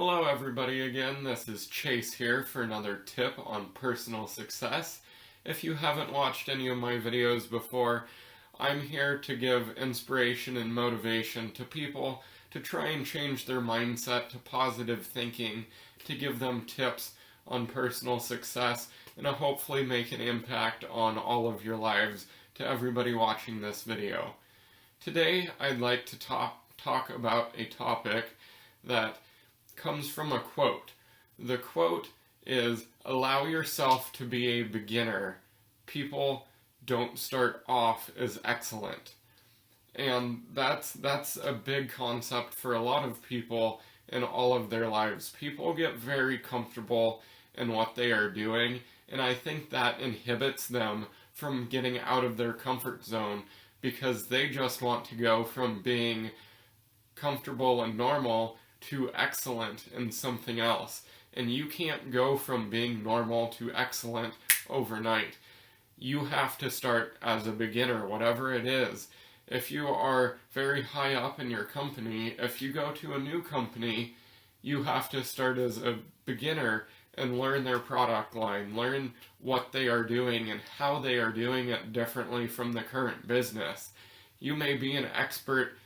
Hello everybody again, this is Chase here for another tip on personal success. If you haven't watched any of my videos before, I'm here to give inspiration and motivation to people to try and change their mindset to positive thinking, to give them tips on personal success, and to hopefully make an impact on all of your lives to everybody watching this video. Today I'd like to talk about a topic that comes from a quote. The quote is, "Allow yourself to be a beginner. People don't start off as excellent." And that's a big concept for a lot of people in all of their lives. People get very comfortable in what they are doing, and I think that inhibits them from getting out of their comfort zone because they just want to go from being comfortable and normal to excellent in something else. And you can't go from being normal to excellent overnight. You have to start as a beginner, whatever it is. If you are very high up in your company, if you go to a new company, you have to start as a beginner and learn their product line, learn what they are doing and how they are doing it differently from the current business. You may be an expert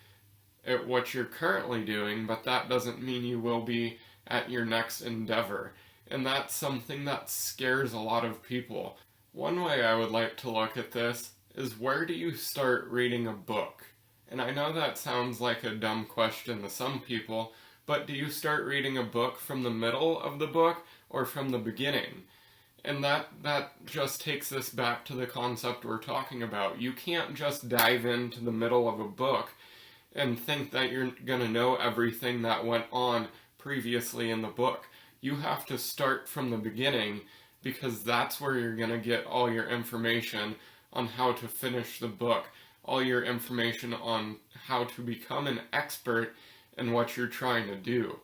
at what you're currently doing, but that doesn't mean you will be at your next endeavor. And that's something that scares a lot of people. One way I would like to look at this is, where do you start reading a book? And I know that sounds like a dumb question to some people, but do you start reading a book from the middle of the book or from the beginning? And that just takes us back to the concept we're talking about. You can't just dive into the middle of a book and think that you're going to know everything that went on previously in the book. You have to start from the beginning, because that's where you're going to get all your information on how to finish the book, all your information on how to become an expert in what you're trying to do.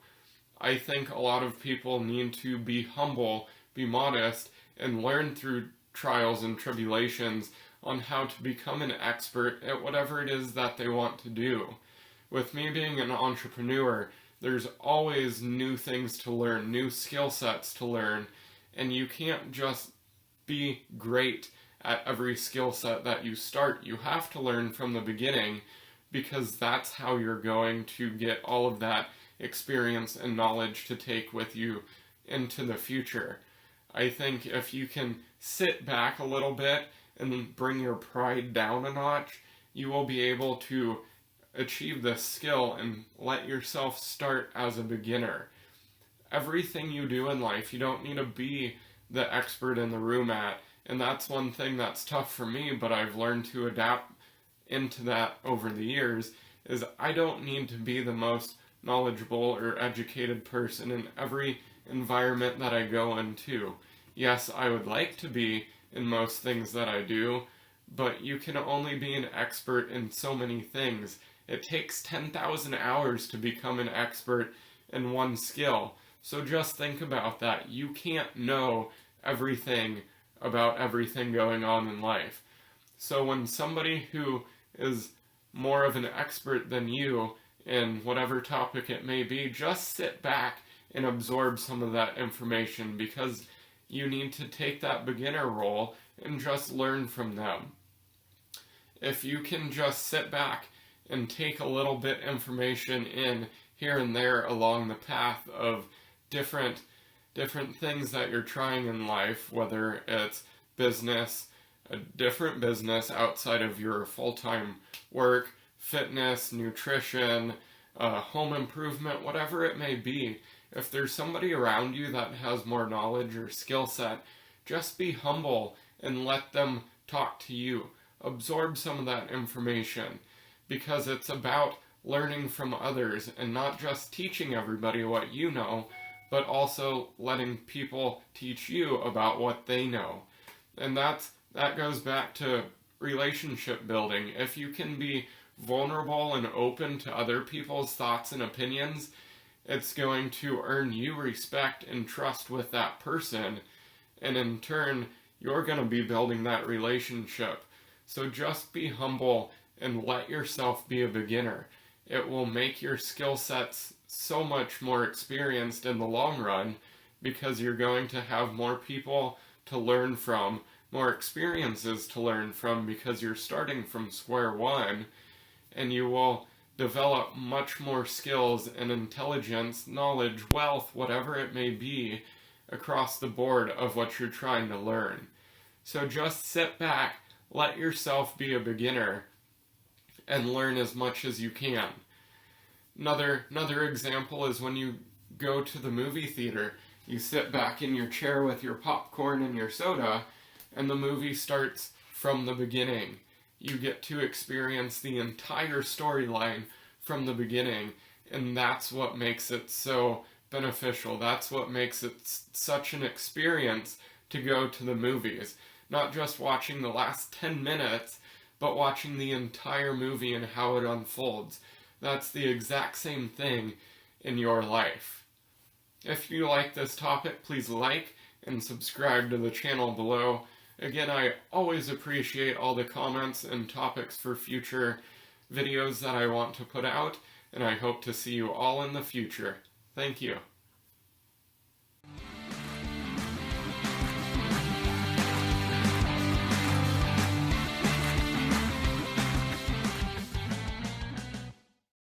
I think a lot of people need to be humble, be modest, and learn through trials and tribulations on how to become an expert at whatever it is that they want to do. With me being an entrepreneur, there's always new things to learn, new skill sets to learn, and you can't just be great at every skill set that you start. You have to learn from the beginning, because that's how you're going to get all of that experience and knowledge to take with you into the future. I think if you can sit back a little bit and bring your pride down a notch, you will be able to achieve this skill and let yourself start as a beginner. Everything you do in life, you don't need to be the expert in the room at, and that's one thing that's tough for me, but I've learned to adapt into that over the years, is I don't need to be the most knowledgeable or educated person in every environment that I go into. Yes, I would like to be in most things that I do, but you can only be an expert in so many things. It takes 10,000 hours to become an expert in one skill. So just think about that. You can't know everything about everything going on in life. So when somebody who is more of an expert than you in whatever topic it may be, just sit back and absorb some of that information, because you need to take that beginner role and just learn from them. If you can just sit back and take a little bit information in here and there along the path of different things that you're trying in life, whether it's business, a different business outside of your full-time work, fitness, nutrition, home improvement, whatever it may be. If there's somebody around you that has more knowledge or skill set, just be humble and let them talk to you. Absorb some of that information, because it's about learning from others and not just teaching everybody what you know, but also letting people teach you about what they know. And that goes back to relationship building. If you can be vulnerable and open to other people's thoughts and opinions, it's going to earn you respect and trust with that person, and in turn, you're going to be building that relationship. So just be humble and let yourself be a beginner. It will make your skill sets so much more experienced in the long run because you're going to have more people to learn from, more experiences to learn from because you're starting from square one, and you will develop much more skills and intelligence, knowledge, wealth, whatever it may be, across the board of what you're trying to learn. So just sit back, let yourself be a beginner, and learn as much as you can. Another example is when you go to the movie theater. You sit back in your chair with your popcorn and your soda, and the movie starts from the beginning. You get to experience the entire storyline from the beginning, and that's what makes it so beneficial. That's what makes it such an experience to go to the movies. Not just watching the last 10 minutes, but watching the entire movie and how it unfolds. That's the exact same thing in your life. If you like this topic, please like and subscribe to the channel below. Again, I always appreciate all the comments and topics for future videos that I want to put out, and I hope to see you all in the future. Thank you.